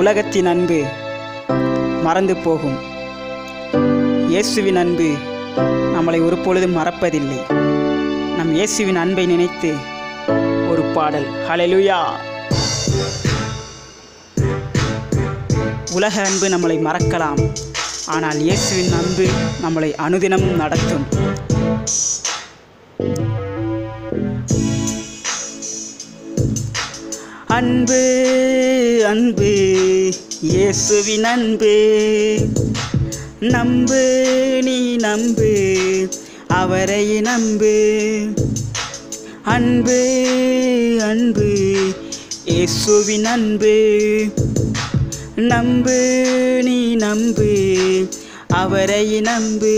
உலகத்தின் அன்பு மறந்து போகும். இயேசுவின் அன்பு நம்மளை ஒரு பொழுதும் மறப்பதில்லை. நம் இயேசுவின் அன்பை நினைத்து ஒரு பாடல். ஹல்லேலூயா. உலக அன்பு நம்மளை மறக்கலாம், ஆனால் இயேசுவின் அன்பு நம்மளை அனுதினமும் நடத்தும். அன்பு அன்பு இயேசுவின் அன்பு, நம்பு நீ நம்பு, அவரை நம்பு. அன்பு அன்பு இயேசுவின் அன்பு, நம்பு நீ நம்பு, அவரை நம்பு.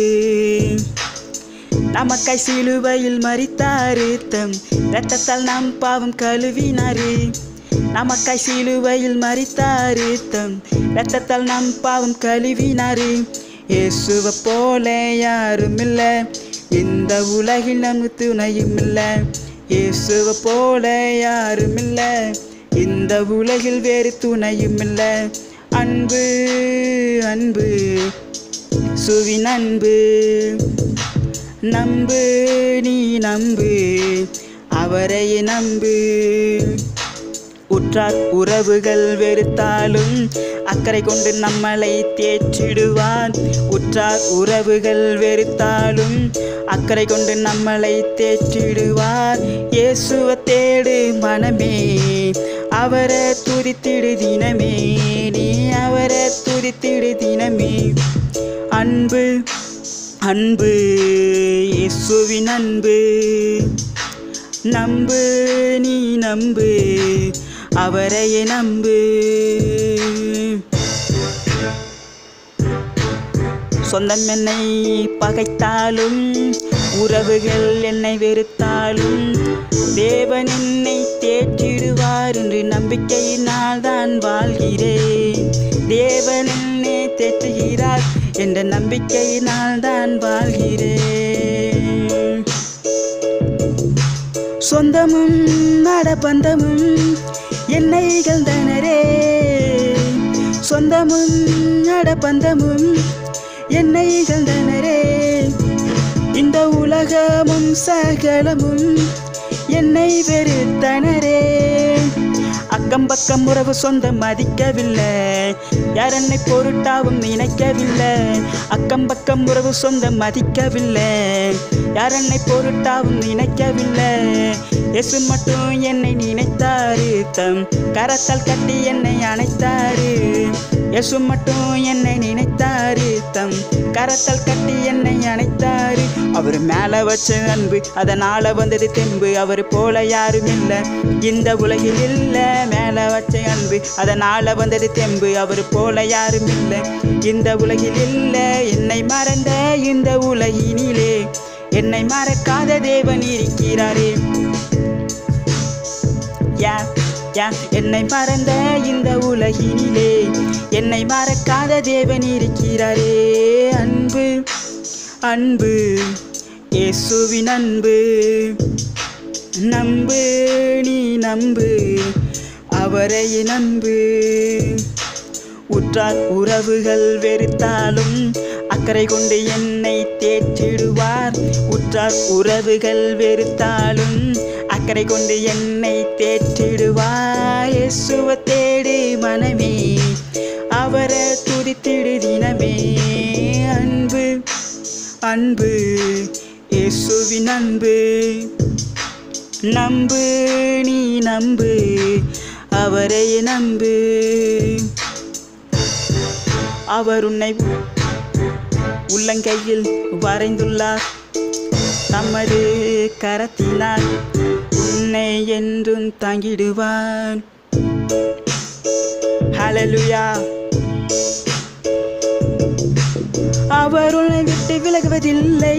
நமக்காய் சிலுவையில் மரித்தாரு, தம் இரத்தத்தால் நாம் பாவம் கழுவினாரு. நமக்காய் சிலுவையில் மரித்தாரு, தம் இரத்தத்தால் நாம் பாவம் கழுவினாரு. இயேசுவை போல யாரும் இல்லை, இந்த உலகில் நமக்கு துணையும் இல்லை. இயேசுவை போல யாரும் இல்லை, இந்த உலகில் வேறு துணையும் இல்லை. அன்பு அன்பு இயேசுவின் அன்பு, நம்பு நீ நம்பு, அவரை நம்பு. உற்றார் உறவுகள் வெறுத்தாலும் அக்கறை கொண்டு நம்மளை தேற்றிடுவார். உற்றார் உறவுகள் வெறுத்தாலும் அக்கறை கொண்டு நம்மளை தேற்றிடுவார். இயேசுவை தேடு மனமே, அவரை துதித்திடு தினமே, நீ அவரை துதித்திடு தினமே. அன்பு அன்பு இயேசுவின் அன்பு, நம்பு நீ நம்பு, அவரை நம்பு. சொந்தம் என்னை பகைத்தாலும், உறவுகள் என்னை வெறுத்தாலும், தேவன் என்னை தேற்றிடுவார் என்று நம்பிக்கையினால் தான் வாழ்கிறேன். தேவன் என்னை தேற்றுகிறார் என்ற நம்பிக்கையினால் தான் வாழ்கிறேன். சொந்தமும் நடபந்தமும் என்னை இகழ்ந்தனரே, சொந்தமும் நடபந்தமும் என்னை இகழ்ந்தனரே. இந்த உலகமும் சகலமும் என்னை வெறுத்தனரே. அக்கம் பக்கம் உறவு சொந்தம் மதிக்கவில்லை, யார் என்னை பொருட்டாவும் நினைக்கவில்லை. அக்கம் பக்கம் உறவு சொந்தம் மதிக்கவில்லை, யார் என்னை பொருட்டாவும் நினைக்கவில்லை. இயேசு மட்டும் என்னை நினைத்தாரு, தம் கரத்தால் கட்டி என்னை அணைத்தாரு. இயேசு மட்டும் என்னை நினைத்தாரு, தம் கரத்தால் கட்டி என்னை அணைத்தாரு. அவர் மேலே வச்ச அன்பு அதனால வந்தது தெம்பு, அவர் போல யாரும் இல்லை இந்த உலகில் இல்லை. மேலே வச்ச அன்பு அதனால வந்தது தெம்பு, அவர் போல யாரும் இல்லை இந்த உலகில் இல்லை. என்னை மறந்த இந்த உலகினிலே என்னை மறக்காத தேவன் இருக்கிறாரே. என்னை மறந்த இந்த உலகினிலே என்னை மறக்காத தேவன் இருக்கிறாரே. அன்பு அன்பு இயேசுவின் அன்பு, நம்பு நீ நம்பு, அவரை நம்பு. உற்றார் உறவுகள் வெறுத்தாலும் அக்கறை கொண்டு என்னை தேற்றிடுவார். உற்றார் உறவுகள் வெறுத்தாலும் அக்கறை கொண்டு என்னை தேற்றிடுவார். இயேசுவை தேடு மனமே, அவரை துதித்திடு தினமே. அன்பு அன்பு இயேசுவின் அன்பு, நம்பு நீ நம்பு, அவரை நம்பு. அவர் உன்னை உள்ளங்கையில் வரைந்துள்ளார், தமது கரத்தினால் உன்னை என்றும் தாங்கிடுவார். ஹல்லேலூயா. அவர் உன்னை விட்டு விலகுவதில்லை,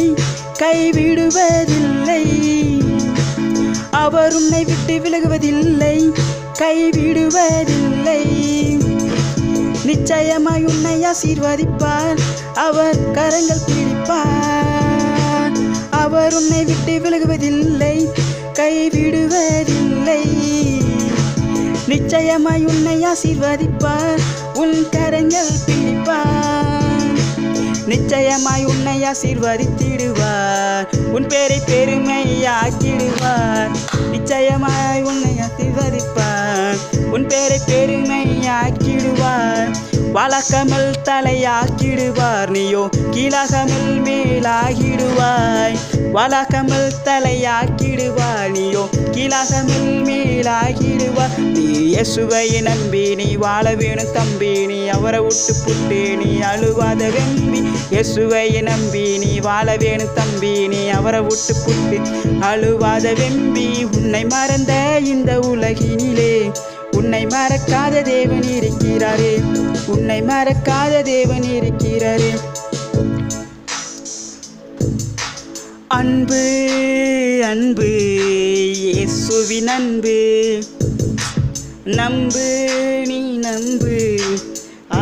கைவிடுவதில்லை. அவர் உன்னை விட்டு விலகுவதில்லை, கைவிடுவதில்லை. நிச்சயமாய் உன்னை ஆசீர்வதிப்பார், அவர் கரங்கள் பிடிப்பார். அவர் உன்னை விட்டு விலகுவதில்லை, கைவிடுவதில்லை. நிச்சயமாய் உன்னை ஆசீர்வதிப்பார், உன் கரங்கள் பிடிப்பார். நிச்சயமாய் உன்னை ஆசீர்வதித்திடுவார், உன் பேரை பெருமையாக்கிடுவார். நிச்சயமாய் உன்னை ஆசீர்வதிப்பார், உன் பேரை பெருமையாக்கிடுவார். வாழாக்காமல் தலையாக்கிடுவார், நீயோ கீழாகாமல் மேலாகிடுவாய். வாழாக்காமல் தலையாக்கிடுவார், நீயோ கீழாகாமல் மேலாகிடுவார். நீ இயேசுவை நம்பி நீ வாழ வேணும் தம்பி, நீ அவரை விட்டு புட்டு நீ அழுவாத வெம்பி. இயேசுவை நம்பி நீ வாழ வேணும் தம்பி, நீ அவரை விட்டு புட்டு அழுவாத வெம்பி. உன்னை மறந்த இந்த உலகினிலே உன்னை மறக்காத தேவன் இருக்கிறாரே, உன்னை மறக்காத தேவன் இருக்கிறாரே. அன்பு அன்பு இயேசுவின் அன்பு, நம்பு நீ நம்பு,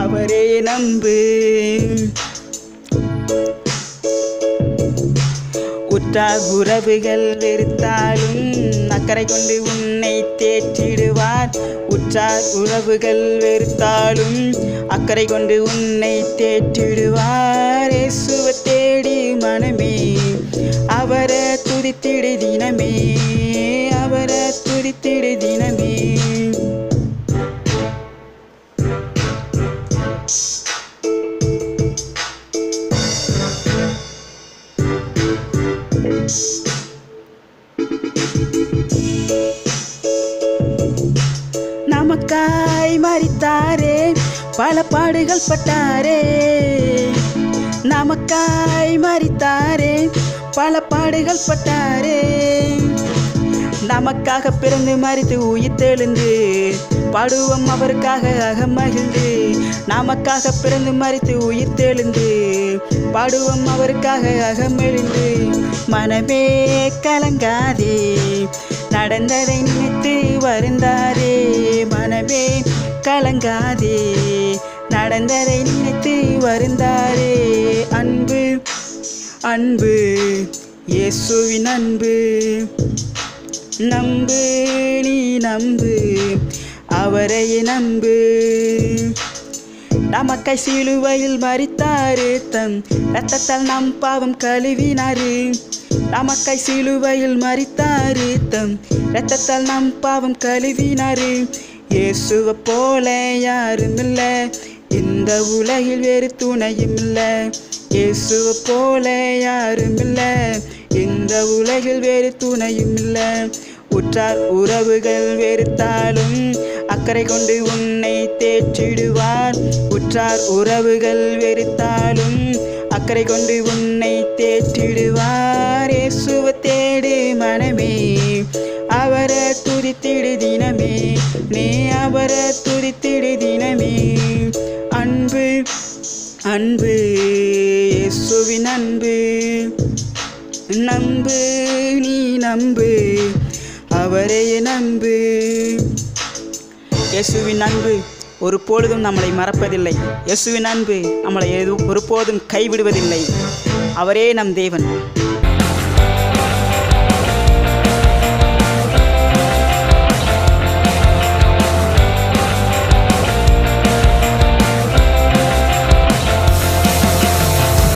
அவரே நம்பு. உற்றார் உறவுகள் வெறுத்தாலும் அக்கறை கொண்டு உன்னை தேற்றிடுவார். உற்றார் உறவுகள் வெறுத்தாலும் அக்கறை கொண்டு உன்னை தேற்றிடுவார். இயேசுவை தேடி மனமே, அவரை துதித்திடு தினமே, அவரை துதித்திடு தினமே. நமக்காய் மரித்தாரே, பல பாடுகள் பட்டாரே. நமக்காய் மரித்தாரே, பல பாடுகள் பட்டாரே. நமக்காக பிறந்து மரித்து உயிர்த்தெழுந்து பாடுவோம் அவருக்காக அகமகிழ்ந்து. நமக்காக பிறந்து மரித்து உயிர்த்தெழுந்து பாடுவோம் அவருக்காக அகமகிழ்ந்து. மனமே கலங்காதே, நடந்ததை நினைத்து வருந்தாரே. மனமே கலங்காதே, நடந்ததை நினைத்து வருந்தாரே. அன்பு அன்பு இயேசுவின் அன்பு, நம்பு நீ நம்பு, அவரை நம்பு. நமக்காய் சிலுவையில் மரித்தாரு, தம் இரத்தத்தால் நம் பாவம் கழுவினாரு. நமக்காய் சிலுவையில் மரித்தாரு, தம் இரத்தத்தால் நம் பாவம் கழுவினாரு. இயேசுவை போல யாரும் இல்லை, இந்த உலகில் வேறு துணையும் இல்லை. இயேசுவை போல யாரும் இல்லை, இந்த உலகில் வேறு துணையும் இல்லை. உற்றார் உறவுகள் வெறுத்தாலும் அக்கறை கொண்டு உன்னை தேற்றிடுவார். உற்றார் உறவுகள் வெறுத்தாலும் அக்கறை கொண்டு உன்னை தேற்றிடுவார். இயேசுவை தேடு மனமே, அவரை துதித்திடு தினமே, நீ அவரை துதித்திடு தினமே. அன்பு அன்பு இயேசுவின் அன்பு, நம்பு நீ நம்பு, அவரே நம்பு. இயேசுவின் அன்பு ஒரு பொழுதும் நம்மளை மறப்பதில்லை. இயேசுவின் அன்பு நம்மளை ஒருபோதும் கைவிடுவதில்லை. அவரே நம் தேவன்.